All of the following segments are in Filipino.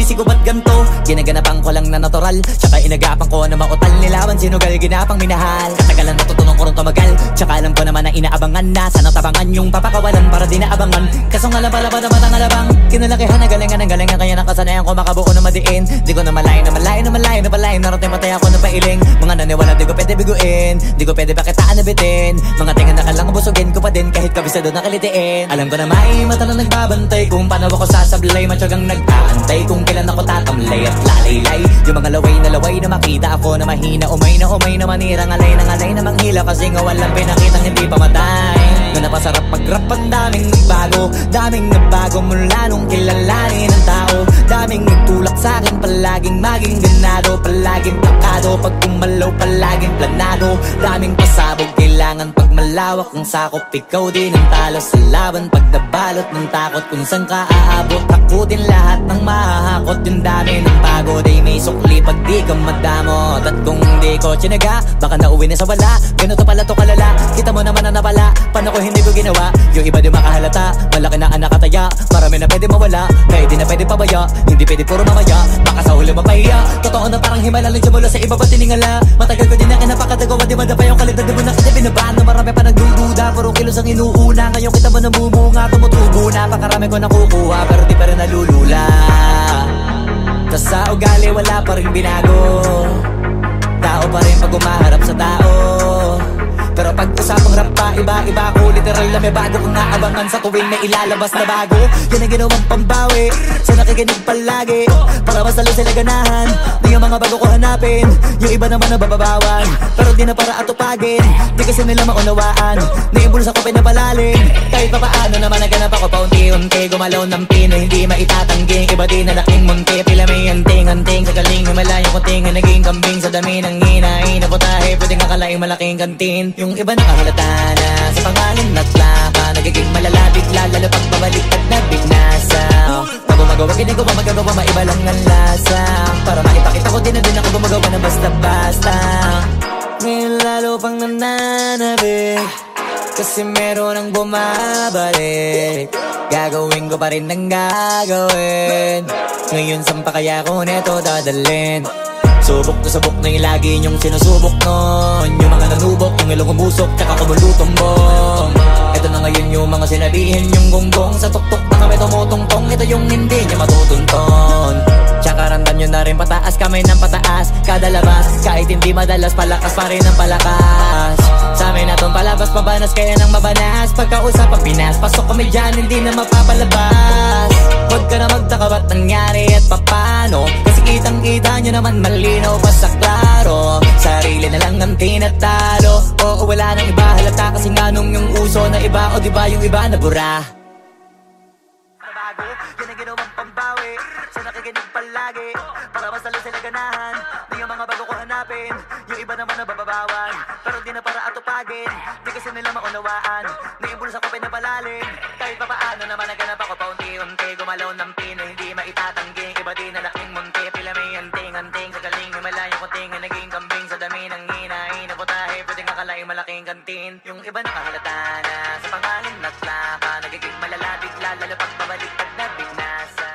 sinisisi ko ba't ganto? Ginaganapan ko lang na natural, tsaka inagapan ko na mautal nilaban. Sinugal ginapang minahal, katagalan natutunan ko rin tumagal. Tsaka alam ko naman na inaabangan na sana tabangan yung papakawalan para di naabangan. Kaso nga lang pala ba naman ang alabang kinalakihan na galingan ng galingan, kaya nakasanayan ko makabuo na madiin. Di ko na malayo na malayo na malayo na palayo, narating matay ako na pailing. Mga naniwala di ko pwede biguin, di ko pwede pakitaan na bitin. Mga tingan na kalang busugin ko pa din kahit kabisado na kalitiin. Alam ko na may mata na nagbabantay kung paano ako sasablay, matyagang nag-aantay kung kailan ako tatamlay at lalaylay. Yung mga laway na makita ako na mahina, umay na manirang alay na manghila, kasi nga walang pinakitang hindi pamatay. Na napasarap mag-rap, ang daming nagbago mula nung kilalanin ang tao. Daming nagtulak sa'kin, palaging maging ganado, palaging plakado, pag kumalaw palaging planado. Daming pasabog, kailangan pag malawak ang sakop, ikaw din ang talo sa laban. Pag nabalot ng takot kung saan ka aabot, takutin lahat ng mahahakot. Yung dami ng pagod ay may sukli pag di ka madamot. At kung di ko tsinaga, baka nauwi na sa wala. Ganito pala to kalala, kita mo naman na napala. Paano ko hindi ko ginawa? Yung iba di makahalata, malaki na anak kataya. Marami na pwede mawala, kaya di na pwede pabaya. Hindi pwede puro mamaya, baka sa huli mapahiya. Totoo na parang himala lang simula sa iba ba tiningala. Matagal ko din na kinapakatagawa, di madapa yung kalidad. Di mo na kita binabaan na marami pa nagdududa, puro kilos ang inuuna. Ngayon kita mo namumunga, tumutubo na. Pakarami ko nakukuha, pero di pa rin nalulula. Tas sa ugali wala pa rin binago, tao pa rin pag umaharap sa tao. Pero pag usapang rap pa, iba ko literal na may bago kong naabangan sa tuwing may ilalabas na bago. Yan ang ginawang pambawi sa nakikinig palagi, para mas lalo sila ganahan. Di yung mga bago ko hanapin, yung iba naman nababawan, pero di na para atupagin. Di kasi nila maunawaan, naimbulsa ko pinapalalim. Kahit pa paano naman naganap ako paunti-unti, gumalaw ng pino, hindi maitatanggi. Iba din na laking munti, pila may anting-anting. Sa galing himalayang kunting, naging kambing sa dami ng hinahin na putahe. Pwedeng akalaing malaking kantin. Yung iba nakahalata na sa pangalan at plaka, nagiging malalapit lalo pag babalik at nabignasa. Pag gumagawa, ginagawa, magagawa, maiba lang ang lasa. Para maipakita ko din na din ako gumagawa na basta-basta. Ngayon lalo pang nananabik, kasi meron ang bumabalik. Gagawin ko pa rin ang gagawin. Ngayon saan pa kaya ko neto dadalhin? Subok na yung lagi niyong sinusubok nun. Yung mga nanubok, yung ilong umusok, tsaka kumulutumbong. Ito na ngayon yung mga sinabihin yung gonggong. Sa tuktok na kami tumutungtong, ito yung hindi niya matutunton. Tsaka randan nyo na rin pataas, kamay ng pataas. Kada labas, kahit hindi madalas, palakas pa rin ang palakas. Sa amin na tong palabas, pabanas, kaya nang mabanas. Pagkausap ang Pinas, pasok kami dyan, hindi na mapapalabas. Huwag ka na magtaka ba't nangyari at papano, kasi kitang-kita nyo naman malinaw pa sa klaro. Sarili na lang ang tinatalo, oo wala nang iba halata, kasi nga nung yung uso na iba, o diba yung iba na bura. Nabago, yan ang ginawang pambawi sa nakikinig palagi, para mas lalo sila ganahan. Di yung mga bago ko hanapin, yung iba naman nababawan, pero di na para atupagin. Di kasi nila maunawaan, naimbulsa ko pinapalalim. Kahit pa paano naman naganap ako paunti-unti, gumalaw ng pino, hindi maitatanggi. Iba din na laking munti, pila may anting-anting. Sa galing himalayang kunting, naging kambing sa dami ng hinahin na putahe. Pwedeng akalaing malaking kantin. Yung iba nakahalata na sa pangalan at plaka, nagiging malalapit lalo pag babalik at nabignasa.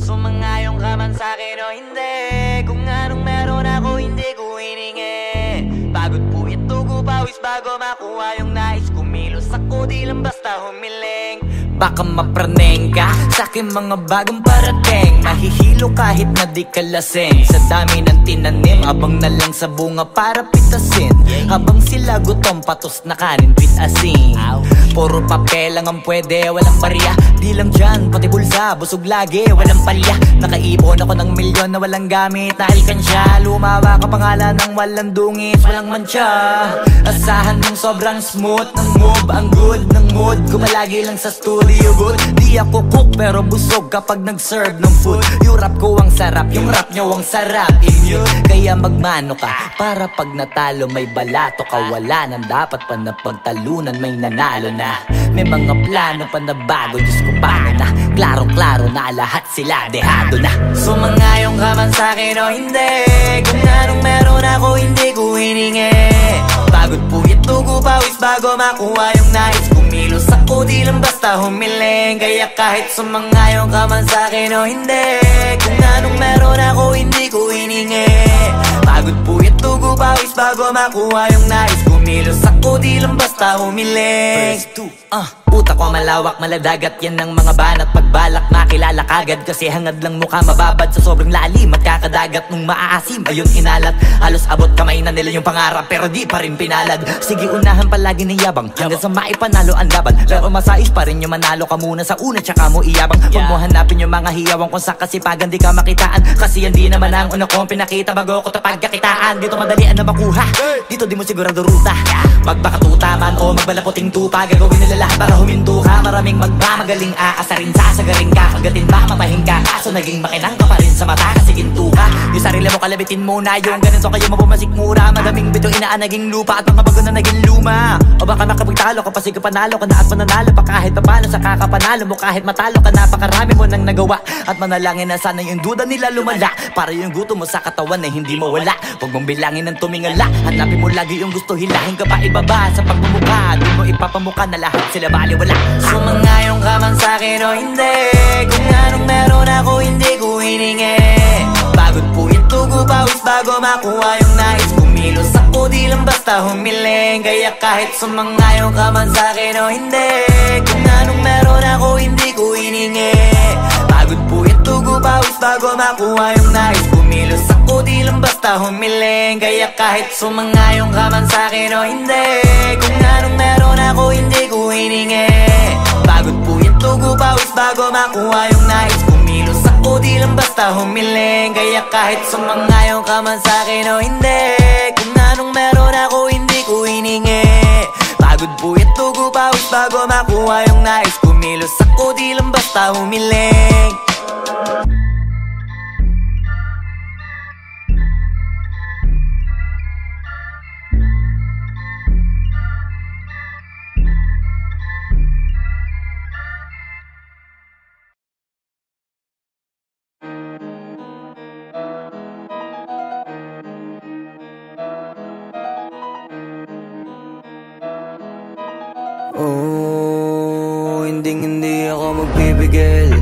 Sumangayong ka man sa'kin o hindi, kung anong meron ako hindi ko hiningi. Pagod po ito ko pawis bago makuha yung nais. Kumilos ako di lang basta humiling. Baka mapraneng ka sa'kin mga bagong parating. Mahihilo kahit na di ka lasing. Sa dami ng tinanim, abang na lang sa bunga para pitasin. Habang sila gutom, patos na kanin with asin. Puro papel lang ang pwede, walang barya. Di lang dyan, pati bulsa, busog lagi, walang palya. Nakaipon ako ng milyon na walang gamit na alkansya. Lumawa ka pangalan ng walang dungis, walang mancha. Asahan mong sobrang smooth ng move, ang good ng mood. Gumalagi lang sa studio good. Di ako cook pero busog kapag nag-serve ng food. Yung rap ko ang sarap, yung rap nyo ang sarap. Immune, kaya magmano ka para pag natalo may balato ka. Wala nang dapat pa na pagtalunan, may nanalo na. May mga plano pa na bago, Diyos ko paano na. Klarong-klaro na lahat sila dehado na. Sumangayong ka man sa'kin o hindi, kung anong meron ako hindi ko hiningi. Pagod puyat tugo pawis bago makuha yung nais. Kumilos ako di lang basta humiling. Kaya kahit sumangayong ka man sa'kin o hindi, kung anong meron ako hindi ko hiningi. Pagod puyat tugo pawis bago makuha yung nais. Kumilos ako di lang basta humiling. Utak ko malawak, maladagat yan ng mga banat. Pagbalak makilala kagad kasi hangad lang mukha mababad sa sobrang lalim at kakadagat nung maaasim. Ayun inalat, halos abot kamay na nila yung pangarap pero di pa rin pinalad. Sige unahan palagi ni yabang hanggang sa maipanalo ang laban. Pero masais pa rin yung manalo ka muna sa una tsaka mo iyabang. Huwag mo hanapin yung mga hiyawang kung sa kasipagan di ka makitaan. Kasi yan di naman ang una kong pinakita bago ko tapagkakitaan. Dito madalian na makuha, dito di mo sigurado ruta. Magbakatuta man o magbalaputing tupa, gagawin nila lahat para huminto ka. Maraming magmamagaling aasarin, sasagaring ka, kagatin ba mapahing ka. Kaso naging makinang ka pa rin sa mata kasi ginto ka. Yung sarili mo kalabitin muna, yung ganun so kayo mapumasik mura. Madaming bito inaan naging lupa at mga bago na naging luma. O baka makapagtalo ka pa sige panalo ka na at mananalo pa kahit papano sa kakapanalo mo. Kahit matalo ka napakarami mo nang nagawa at manalangin na sana yung duda nila lumala. Para yung gutom mo sa katawan na hindi mawala. Huwag mong bilangin ng tumingala, hanapin mo lagi yung gusto, hilahin ka pa ibaba sa pagmumukha. Doon mo ipapamukha na lahat sila baliwala. Sumangayong ka man sa'kin o hindi, kung anong meron ako hindi ko hiningi. Pagod puyat tugo pawis bago makuha yung nais. Kumilos ako di lang basta humiling. Kaya kahit sumangayong ka man sa'kin o hindi, kung anong meron ako hindi ko hiningi. Pagod puyat tugo pawis bago makuha yung nais. Kumilos ako di lang basta humiling. Kaya kahit sumangayong ka man sa'kin o hindi, kung anong meron ako hindi ko hiningi. Pagod puyat tugo pawis bago makuha yung nais. Kumilos ako di lang basta humiling. Kaya kahit sumangayong ka man sa'kin o hindi, kung anong meron ako hindi ko hiningi. Pagod puyat tugo pawis bago makuha yung nais. Kumilos ako di lang basta humiling. Oh, hindi ako magpipigil.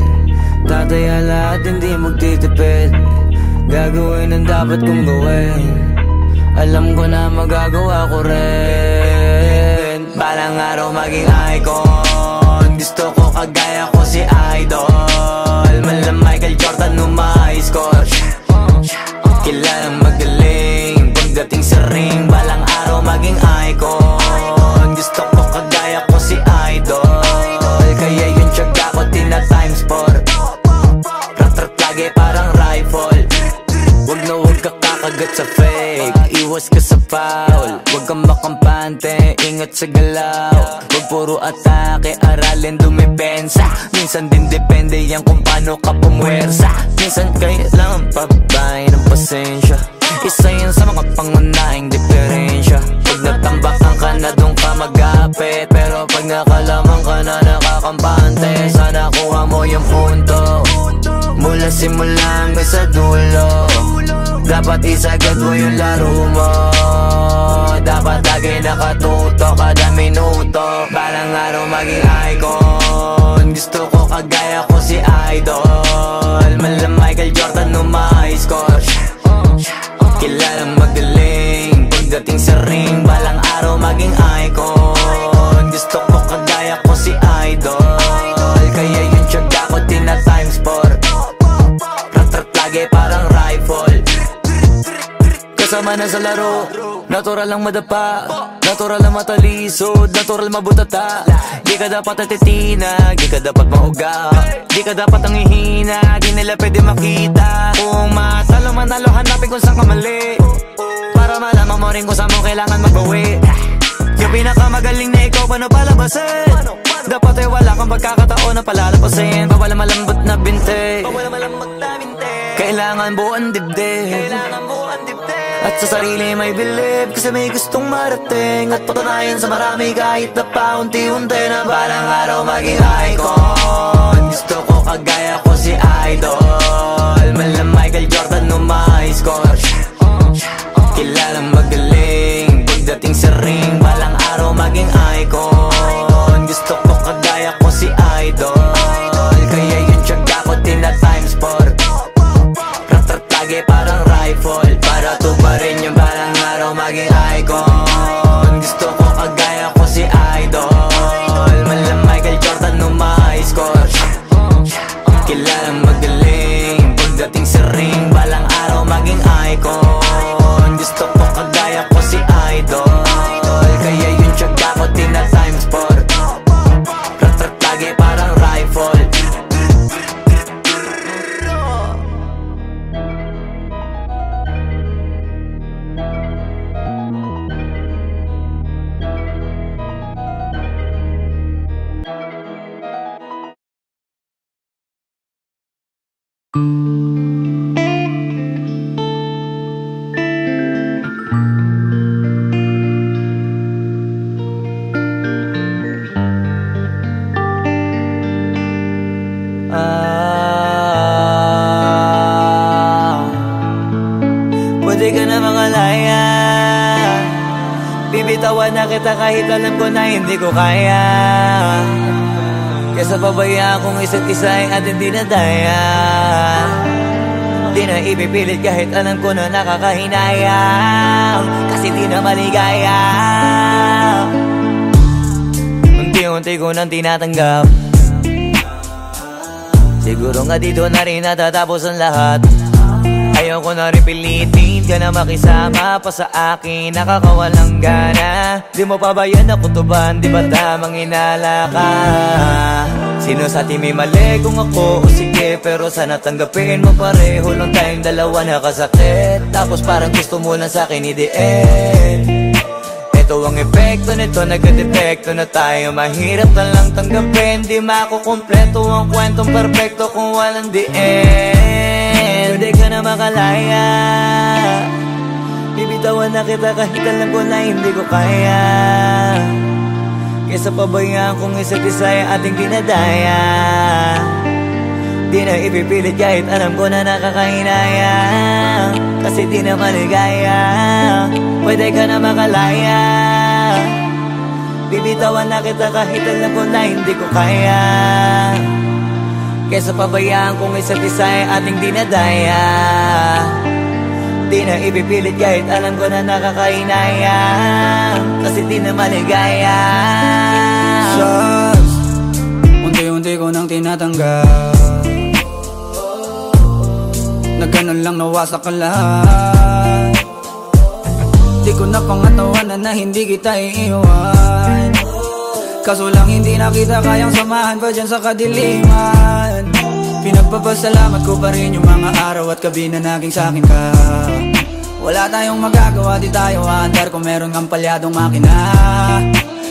Tataya lahat, hindi magtitipid. Gagawin ang dapat kong gawin. Alam ko na magagawa ko rin. Balang araw maging icon. Gusto ko kagaya ko si Idol. Mala Michael Jordan score. Kilalang magaling pagdating sa ring. Balang araw maging icon. Gusto ko kagaya ko si Idol. Kaya yung tiyaga ko tina times 4. Rat-rat lagi parang rifle. Wag na wag ka kakagat sa fake. Iwas ka sa foul. Wag kang makampante, ingat sa galaw. Wag puro atake, aralin dumipensa. Minsan din depende yan kung paano ka pumwersa. Minsan kailangan pabay ng pasensya. Isa yan sa mga pangunahing diferensya. Pag natambakan ka na doon ka magapit. Pero pag nakalaman ka na nakakampante, sana kuha mo yung punto. Mula simula hanggang sa dulo. Dapat isagad mo yung laro mo. Dapat lagi nakatuto kada minuto. Balang araw maging icon. Gusto ko kagaya ko si Idol. Mala Michael Jordan no my score. Kilalang magaling pagdating sa ring. Balang araw maging icon. Gusto ko kagaya ko si Idol. Kaya yung tiyaga ko tina times 4. Rat-rat lagi parang rifle. Kasama na sa laro. Natural lang madapa, natural lang matalisod, natural mabutata. Di ka dapat atitina, di ka dapat mauga. Di ka dapat ang ihina, di nila pwede makita. Kung matalo manalo, hanapin kung saan ka mali. Para malaman mo rin kung saan mo kailangan magbawi. Yung pinakamagaling na ikaw, paano palabasin? Dapat ay wala kang pagkakataon na palalapasin. Bawal malambot na binte, kailangan buuan dibdib. At sa sarili may believe, kasi may gustong marating at patunayan sa marami kahit na paunti-unti na balang araw maging icon. Gusto ko kagaya ko si Idol, mala Michael Jordan no may score. Kilalang magaling pagdating sa ring, balang araw maging icon. Gusto ko kagaya ko si Idol, kaya yung tiyaga ko tina times 4. Rat-rat lagi parang rifle, para tuparin yung balang araw maging icon. Gusto ko kagaya ko si Idol, mala Michael Jordan no may score. Kilalang magaling pagdating sa ring, balang araw maging icon. Gusto ko kagaya ko si Idol, kaya yung tiyaga ko tina times 4. Rat-rat lagi parang rifle. Pwede ka na mangalaya, bibitawan na kita kahit alam ko na hindi ko kaya. Kesa pabayaan kung isa't isa ay ating dinadaya. Di na ipipilit kahit alam ko na nakakahinayang, kasi di na maligaya. Unti-unti ko nang tinatanggap, siguro nga dito na rin natatapos ang lahat. Ayoko na rin pilitin ka na makisama pa sa akin, nakakawalang gana. Di mo pa ba yan nakutuban, di ba tamang inala ka? Sino sa atin may mali kung ako o sige, pero sana tanggapin mo pareho lang tayong dalawa nakasakit. Tapos parang gusto mo lang sa akin i-end. Ito ang epekto nito, nagka-depekto na tayo. Mahirap na lang tanggapin, di makukumpleto ang kwentong perfecto kung walang the end. Pwede ka na makalaya, bibitawan na kita kahit alam ko na hindi ko kaya. Kesa pabayaan kung isa't isa ay ating dinadaya. Di na ipipilit kahit alam ko na nakakahinaya, kasi di na maligaya. Pwede ka na makalaya, bibitawan na kita kahit alam ko na hindi ko kaya. Kesa pabayaan kung isa't isa ay ating dinadaya. Di na ipipilit kahit alam ko na nakakahinaya, kasi di na maligaya. Sus, unti-unti ko nang tinatanggap, na ganun lang nawasak ka lahat. Di ko na pangatawanan na hindi kita iiwan, kaso lang hindi na kita kayang samahan pa dyan sa kadiliman. Pinagpapasalamat ko pa rin yung mga araw at gabi na naging sa'kin ka. Wala tayong magagawa, di tayo aandar kung meron kang palyadong makina.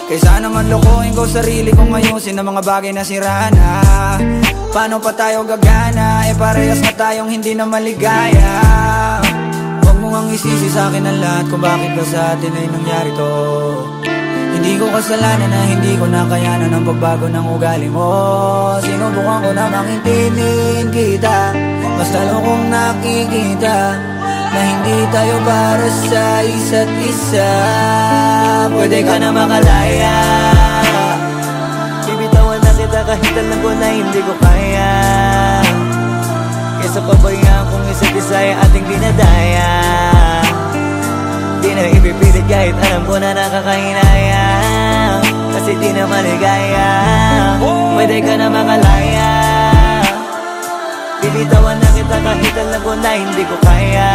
Kaysa naman lokohin ko sarili kong ayusin ang mga bagay na sira na. Paano pa tayo gagana, parehas na tayong hindi na maligaya. Huwag mo ngang isisi sa'kin ang lahat kung bakit ba sa atin ay nangyari to. Hindi ko kasalanan na hindi ko nakayanan ang pagbago ng ugali mo. Sinubukan ko na makintindihin kita, mas lalo kong nakikita na hindi tayo para sa isa't isa. Pwede ka na makalaya, bibitawan na kita kahit alam ko na hindi ko kaya. Kesa pabayaan kung isa't isa ay ating dinadaya. Di na ipipilit kahit alam ko na nakakahinaya, kasi di na maligaya. Pwede ka na makalaya, bibitawan na kita kahit alam ko na hindi ko kaya.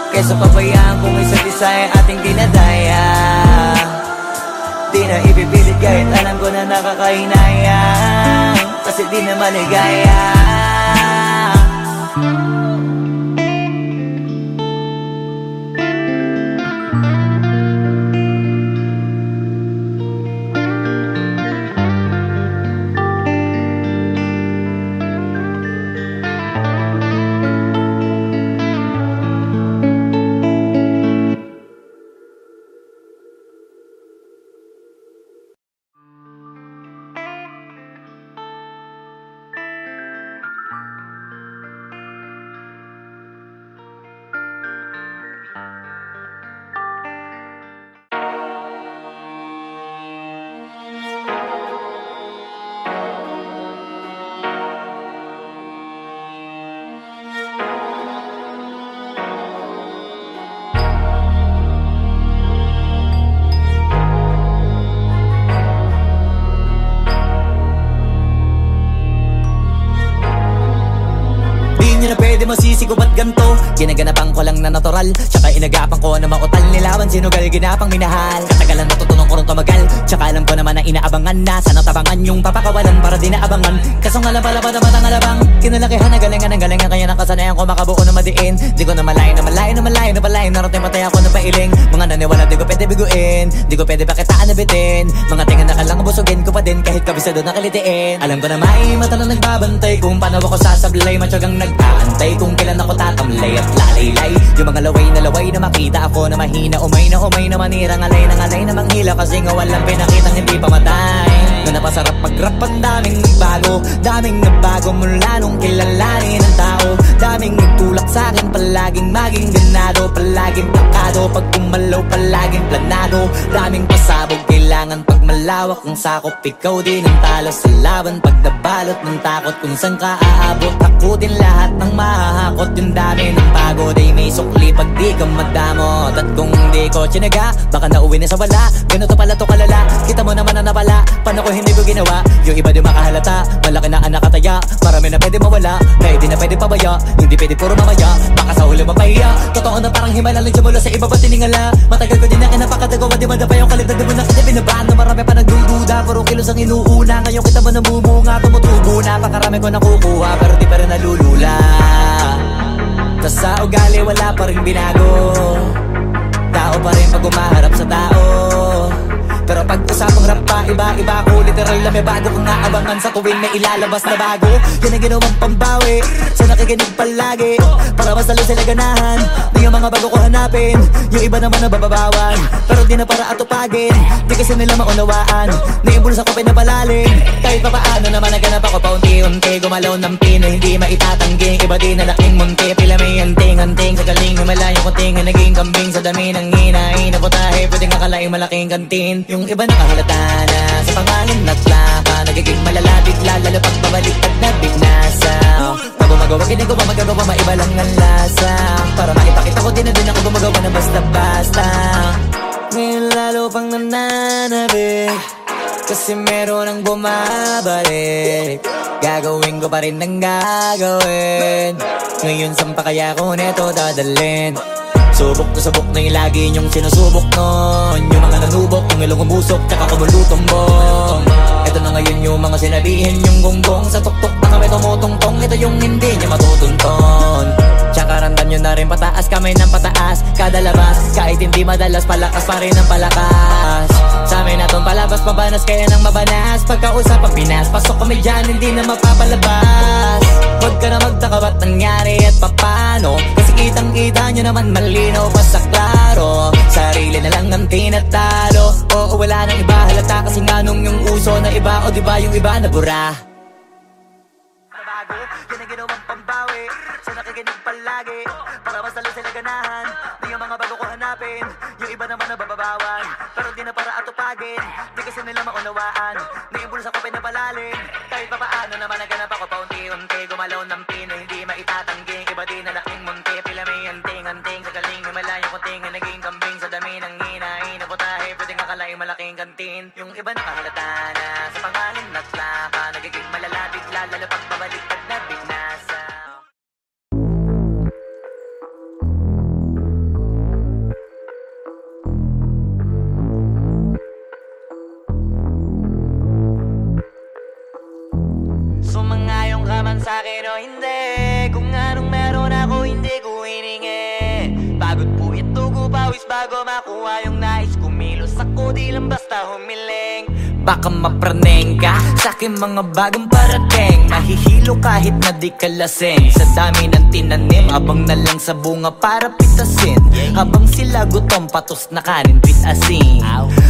Kesa pabayaan kung isa't isa ay ating dinadaya. Di na ipipilit kahit alam ko na nakakahinaya, kasi di na maligaya. isip ko ba't ganto? Ginaganapan ko lang na natural, tsaka inagapan ko na mautal nilawan, sinugal ginapang minahal. Katagalan natutunan ko rin tumagal, tsaka alam ko naman na inaabangan na. Sana tabangan yung papakawalan para di naabangan. Kaso nga lang pala ba naman ang alabang kinalakihan na galingan ng galingan, kaya nakasanayan ko makabuo na madiin. Di ko na malayo na malayo na malayo na malayo, narating patay ako ng pailing. Mga naniwala di ko pwede biguin, di ko pwede pakitaan na bitin. Mga tinga na kalang busugin ko pa din kahit kabisado na kalitiin. Alam ko na may mata na nagbabantay kung paano ako sasablay, matyagang nag-aantay kung kailan ako tatamlay at lalaylay. Yung mga laway na makita ako na mahina, umay na manirang alay na manghila, kasi nga walang pinakitang hindi pamatay. Na napasarap mag-rap, ang daming nagbago mula nung kilalanin ang tao. Daming nagtulak sa'kin, palaging maging ganado, palaging plakado, pag kumalaw palaging planado. Daming pasabog, kailangan pag malawak ang sakop, ikaw din ang talo sa laban. Pag nabalot ng takot kung saan ka aabot, takutin lahat ng mahahakot. Yung dami ng pagod ay may sukli pag di ka madamot. At kung hindi ko tsinaga, baka nauwi na sa wala. Ganito pala to kalala, kita mo naman na napala. Paano ko hindi ko ginawa? Yung iba di makahalata, malaki na anak kataya. Marami na pwede mawala, kaya di na pwede pabaya. Hindi pwede puro mamaya, baka sa huli mapahiya. Totoo na parang himala lang mula sa iba ba tiningala. Matagal ko din na kinapakatagawa, di madapa yung kaligtad. Di mo na kita binabahan na marami pa nagdududa, puro kilos ang inuuna. Ngayon kita mo namumunga, tumutubo na. Pakarami ko nakukuha, pero di pa rin nalulula. Tas sa ugali wala pa rin binago, tao pa rin pag umaharap sa tao. Pero pag usapang rap pa, iba ko. Literal na may bago kong naabangan sa tuwing may ilalabas na bago. Yan ang ginawang pambawi sa nakikinig palagi, para mas lalo sila ganahan. Di yung mga bago ko hanapin, yung iba naman nababawan, pero di na para atupagin. Di kasi nila maunawaan, naimbulsa ko pinapalalim. Kahit pa paano naman naganap ako paunti-unti, gumalaw ng pino, hindi maitatanggi. Iba din na laking munti, pila may anting-anting. Sa galing humalayong kunting, naging kambing sa dami ng hinahin na putahe. Pwedeng akalaing malaking kantin. Yung iba nakahalata na sa pangalan at laka, nagiging malala bigla, lalo pag babalik at nabignasa. Pag gumagawa, ginagawa, magagawa, maiba lang ang lasa. Para maipakita ko din na din ako gumagawa na basta-basta. Ngayon lalo pang nananabik, kasi meron ang bumabalik. Gagawin ko pa rin ang gagawin. Ngayon saan pa kaya ko neto dadalhin? Subok to subok na yung lagi niyong sinusubok nun. Yung mga nanubok, yung ilong umusok, tsaka kumulutong bong. Ito na ngayon yung mga sinabihin yung gonggong. Sa tuktok na kami tumutungtong, ito yung hindi niya matutunton. Tsaka randan nyo na rin pataas, kamay ng pataas kada labas, kahit hindi madalas, palakas pa rin ang palakas. Sa amin na tong palabas, mabanas kaya nang mabanas. Pagkausap ang Pinas, pasok kami dyan, hindi na mapapalabas. Huwag ka na magtaka ba't nangyari at papano, kasi kitang-kita nyo naman malinaw pa sa klaro. Sarili na lang ang tinatalo, oo wala nang iba halata, kasi nga nung yung uso na iba, o diba yung iba na bura. Nabago, yan ang ginawang pambawi sa nakikinig palagi, para mas lalo sila ganahan. Di yung mga bago ko hanapin, yung iba naman nababawan, pero di na para atupagin. Di kasi nila maunawaan, naimbulsa ko pinapalalim. Kahit pa paano naman naganap ako paunti-unti, gumalaw ng pino, hindi maitatanggi. Iba din na laking munti, pila may anting-anting. Sa galing humalayong kunting, naging kambing sa dami ng hinahin na putahe. Pwedeng akalaing malaking kantin. Yung iba nakahalata na sa pangalan at laka, nagiging malala bigla, lalo pag babalik at nabignasa. Sumangayong ka man sa'kin o hindi, kung anong meron ako hindi ko hiningi. Pagod po ito ko pawis bago makuha yung nais. Kumilos ako di lang basta humiling. Baka mapraneng ka sa'kin mga bagong parating, mahihilo kahit na di ka lasing. Sa dami ng tinanim, abang na lang sa bunga para pitasin. Habang sila gutom, patos na kanin, pitasin.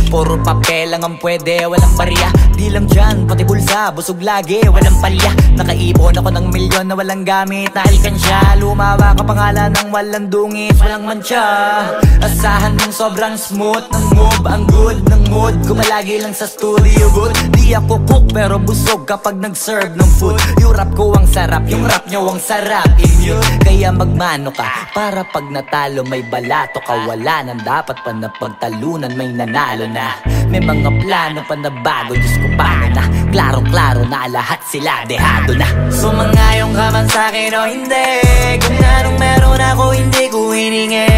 Puro papel lang ang pwede, walang barya. Di lang dyan, pati bulsa, busog lagi, walang palya. Nakaipon ako ng milyon na walang gamit na alkansya. Lumawa ka pangalan ng walang dungis, walang mancha. Asahan ng sobrang smooth ng move, ang good ng mood. Gumalagi lang sa studio, liubot. Di ako cook pero busog kapag nag-serve ng food. Yung rap ko ang sarap, yung rap nyo ang sarap. Immune, kaya magmano ka para pag natalo may balato ka. Wala nang dapat pa na pagtalunan, may nanalo na. May mga plano pa na bago, Diyos ko paano na. Klarong-klaro na lahat sila dehado na. Sumangayong ka man sa'kin o hindi, kung anong meron ako hindi ko hiningi.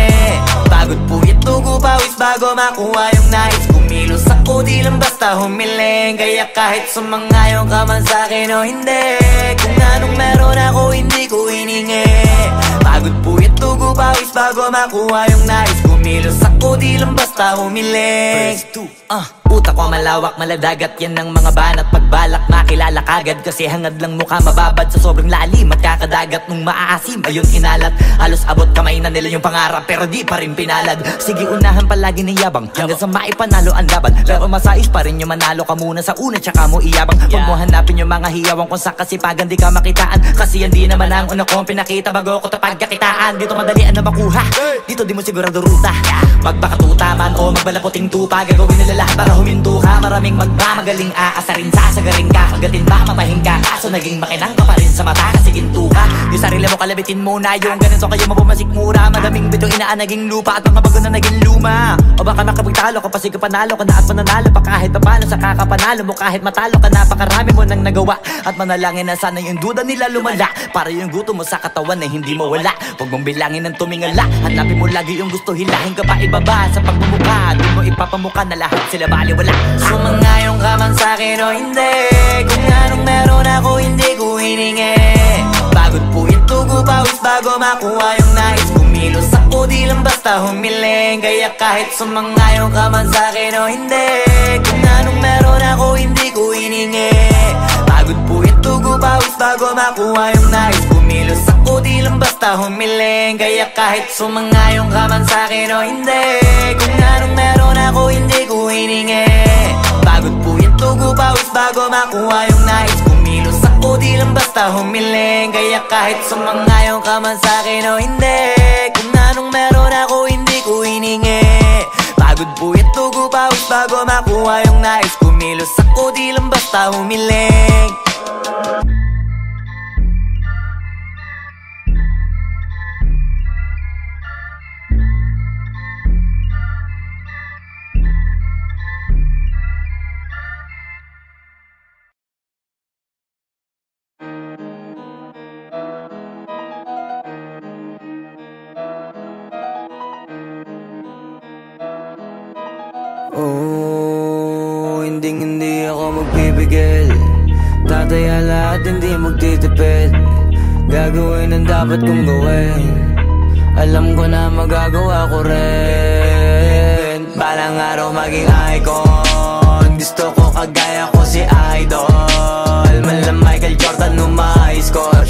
Pagod puyat tugo pawis bago makuha yung nais. Kumilos ako di lang basta humiling. Kaya kahit sumangayong ka man sa'kin o hindi, kung anong meron ako hindi ko hiningi. Pagod puyat tugo pawis bago makuha yung nais. Kumilos ako di lang basta humiling. Utak ko malawak, maladagat, yan ang mga banat. Pagbalak makilala kagad, kasi hangad lang mukha mababad. Sa sobrang lalim, magkakadagat nung maaasim. Ayun inalat, halos abot kamay na nila yung pangarap, pero di pa rin pinalad. Sige unahan palagi ng yabang, hanggang sa maipanalo ang laban. Pero masais pa rin yung manalo ka muna sa una, tsaka mo iyabang. Huwag mo hanapin yung mga hiyawang kung sa kasipagan di ka makitaan. Kasi yan di naman ang una kong pinakita bago ko tapagkakitaan. Dito madalian na makuha, dito di mo sigurado ruta. Magbakatuta man o magbalaputing tupa, gagawin nila lahat para huminto ka. Maraming magmamagaling aasarin, sasagaring ka. Pagdating ba mamahing ka, kaso naging makinang ka pa rin sa mata kasi ginto ka. Yung sarili mo kalabitin muna, yung ganito kayo mabumasik mura. Madaming bito inaan naging lupa at mga bago na naging luma. O baka makapagtalo ka pa, sige panalo ka na at mananalo pa kahit papalo sa kakapanalo mo. Kahit matalo ka, napakarami mo nang nagawa. At manalangin na sana yung duda nila lumala, para yung gutom mo sa katawan na hindi mawala. Huwag mong bilangin ng tumingala, hanapin mo lagi yung gusto, hilahin ka pa ibaba sa pagmumukha. Di mo ipapamuka na lahat sila baliwala. Sumangayong ka man sa'kin o hindi, kung anong meron ako hindi ko hiningi. Pagod puyat tugo pawis bago makuha yung nais. Kumilos ako di lang basta humiling. Kaya kahit sumangayong ka man sa'kin o hindi, kung anong meron ako hindi ko hiningi. Pagod puyat tugo pawis bago makuha yung nais. Kumilos ako di lang basta humiling. Kaya kahit sumangayong ka man sa'kin o hindi, kung anong meron ako hindi ko hiningi. Pagod puyat tugo pawis bago makuha yung nais. Kumilos ako di lang basta humiling. Kaya kahit sumangayong ka man sa'kin o hindi, kung anong meron ako hindi ko hiningi. Pagod puyat tugo pawis bago makuha yung nais. Kumilos ako di lang basta humiling. Hindi ako magpipigil. Tataya lahat, hindi magtitipid. Gagawin ang dapat kong gawin. Alam ko na magagawa ko rin. Balang araw maging icon. Gusto ko kagaya ko si Idol. Mala Michael Jordan umay score.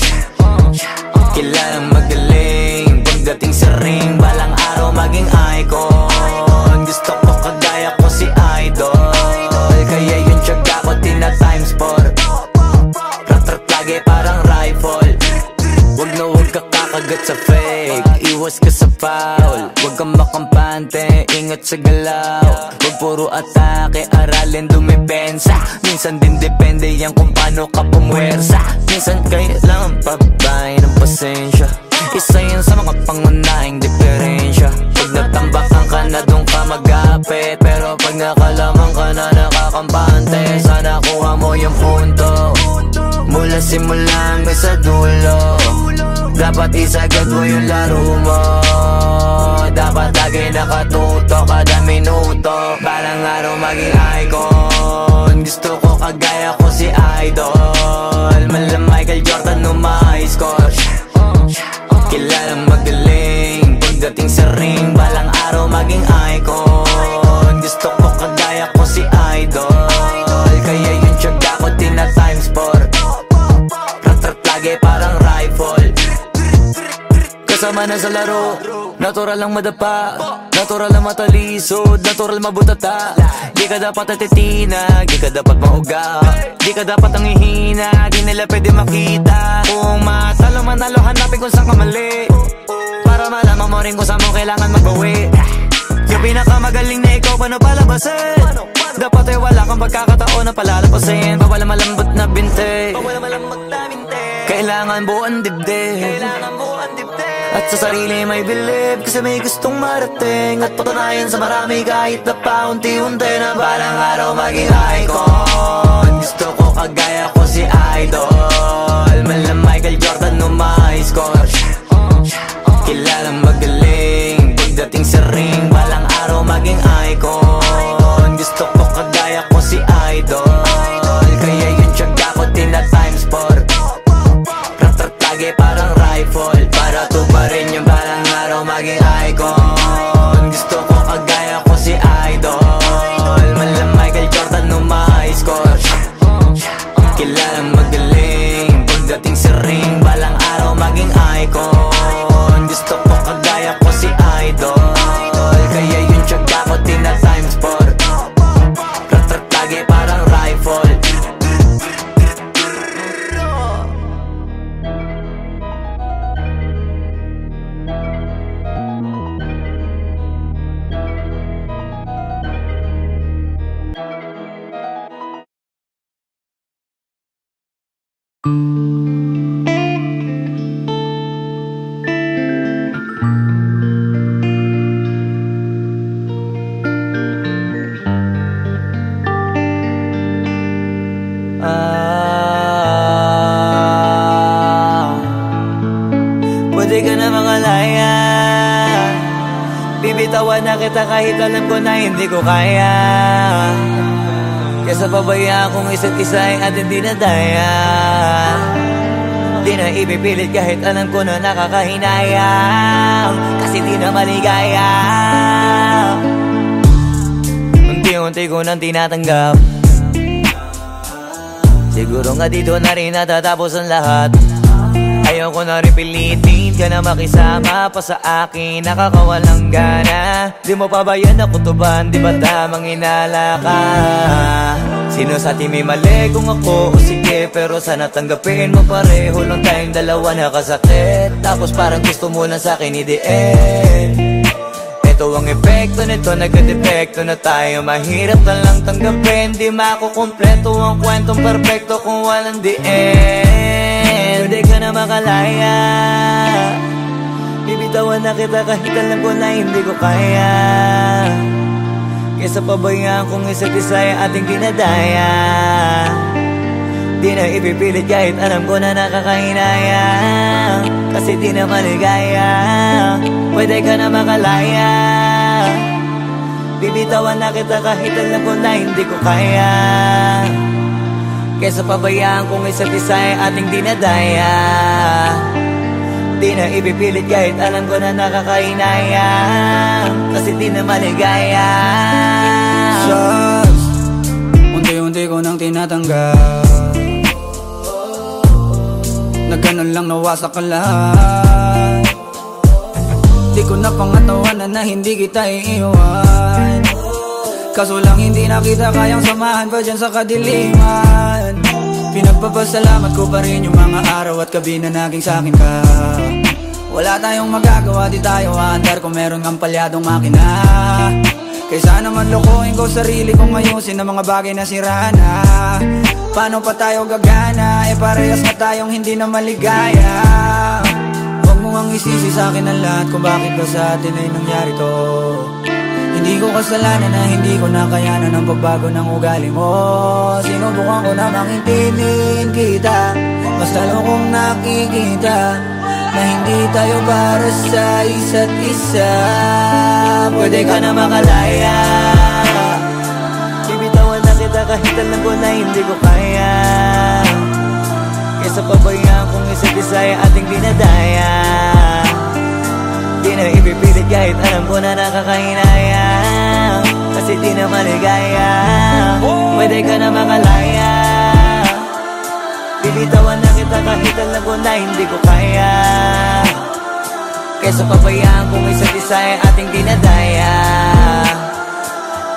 Kilalang magaling pagdating sa ring. Balang araw maging icon. Gusto ko kagaya ko si Idol. Kaya yung tiyaga ko tina-times 4. Rat-rat lagi parang rifle. Wag na wag ka kakagat sa fake. Iwas ka sa foul. Wag kang makampante, ingat sa galaw. Wag puro atake, aralin dumipensa. Minsan din depende yan kung paano ka pumwersa. Minsan kailangan pabay ng pasensya. Isa yan sa mga pangunahing diferensya. Pag natambakan ka na doon ka mag-apit, pero pag nakalaman ka na nakakampante, sana kuha mo yung punto. Mula simula hanggang sa dulo, dapat isagad mo yung laro mo. Dapat lagi nakatuto kada minuto. Balang araw maging icon. Gusto ko kagaya ko si Idol. Mala Michael Jordan umay score. Kilalang magaling pagdating sa ring. Balang araw maging icon. Gusto ko kagaya ko si Idol. Kaya yung tiyaga ko tina-times 4. Rat-rat lagi parang rifle. Kasama na sa laro, natural lang madapa, natural lang matalisod, natural mabutata. Di ka dapat natitinag, di ka dapat mauga, di ka dapat ang ihina, di nila pwede makita. Kung matalo manalo, hanapin kung saan ka mali, para malaman mo rin kung saan mo kailangan magbawi. Yung pinakamagaling na ikaw, paano palabasin? Dapat ay wala kang pagkakataon na palalapasin. Bawal malambot na binte, kailangan buuan dibdib. At sa sarili may bilib, kasi may gustong marating. At patunayan sa marami kahit na paunti-unti na balang araw maging icon. Gusto ko kagaya ko si Idol, mala Michael Jordan no may score. Kilalang magaling pagdating sa ring, balang araw maging icon. Gusto ko kagaya ko si Idol, kaya yung tiyaga ko tina-times 4. Rat-rat lagi parang rifle, para tuparin yung balang araw maging icon. Gusto ko kagaya ko si Idol, mala Michael Jordan no may score. Kilalang magaling pagdating sa ring, balang araw maging icon. Gusto ko kagaya ko si Idol, kaya yung tiyaga ko tina-times 4. Rat-rat lagi parang rifle. Pwede ka na mangalaya, bibitawan na kita kahit alam ko na hindi ko kaya. Kesa pabayaan kung isa't isa ay ating dinadaya. Di na ipipilit kahit alam ko na nakakahinayang, kasi di na maligaya. Unti-unti ko nang tinatanggap, siguro nga dito na rin natatapos ang lahat. Ayoko na rin pilitin ka na makisama pa sa akin, nakakawalang gana. Di mo pa ba yan nakutuban, di ba tamang inala ka? Sino sa atin may mali kung ako o sige, pero sana tanggapin mo pareho lang tayong dalawa nakasakit. Tapos parang gusto mo lang sa akin i-end. Ito ang epekto nito, nagka-depekto na tayo. Mahirap na lang tanggapin, di makukumpleto ang kwentong perfecto kung walang the end. Pwede ka na makalaya, bibitawan na kita kahit alam ko na hindi ko kaya. Kesa pabayaan kung isa't isa ay ating dinadaya. Di na ipipilit kahit alam ko na nakakahinaya, kasi di na maligaya. Pwede ka na makalaya, bibitawan na kita kahit alam ko na hindi ko kaya. Kesa pabayaan kung isa't isa ay ating dinadaya. Di na ipipilit kahit alam ko na nakakahinaya, kasi di na maligaya. Just unti-unti ko nang tinatanggap, na ganun lang nawasak ka lahat. Di ko na pangatawanan na hindi kita iiwan, kaso lang hindi na kita kayang samahan pa dyan sa kadiliman. Pinagpapasalamat ko pa rin yung mga araw at gabi na naging sa'kin ka. Wala tayong magagawa, di tayo aandar kung meron kang palyadong makina. Kaysa naman lokohin ko sarili kong ayusin ang mga bagay na sira na. Paano pa tayo gagana, parehas na tayong hindi na maligaya. Huwag mo ang isisi sa'kin ang lahat kung bakit ba sa atin ay nangyari to. Hindi ko kasalanan na hindi ko nakayanan ang pagbago ng ugali mo. Sinubukan ko na maintindihin kita, mas lalo kong nakikita na hindi tayo para sa isa't isa. Pwede ka na makalaya, bibitawan na kita kahit alam ko na hindi ko kaya. Kesa pabayaan kung isa't isa ay ating dinadaya. Di na ipipilit kahit alam ko na nakakahinaya, kasi di na maligaya. Pwede ka na makalaya, bibitawan na kita kahit alam ko na hindi ko kaya. Kesa pabayaan kung isa't isa ay ating dinadaya.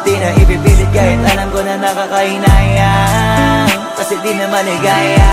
Di na ipipilit kahit alam ko na nakakahinaya, kasi di na maligaya.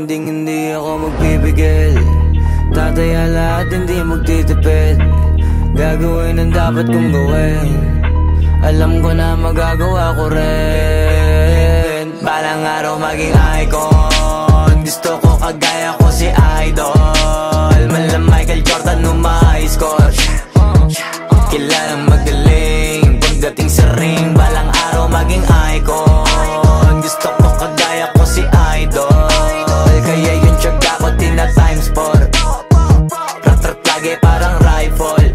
hindi ako magpipigil. Tataya lahat, hindi magtitipid. Gagawin ang dapat kong gawin. Alam ko na magagawa ko rin. Balang araw maging icon. Gusto ko kagaya ko si Idol. Mala Michael Jordan nung ma-high score. Kilalang magaling pagdating sa ring. Balang araw maging icon. Gusto ko kagaya ko si Idol. Kaya yung tiyaga ko tina-times 4. Rat-rat lagi parang rifle.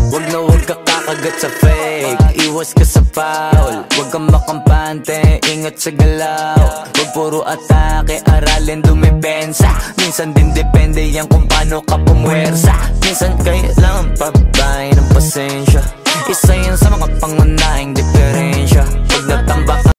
Wag na wag ka kakagat sa fake. Iwas ka sa foul. Wag kang makampante, ingat sa galaw. Wag puro atake, aralin dumipensa. Minsan din depende yan kung paano ka pumwersa. Minsan kailangan pabay ng pasensya.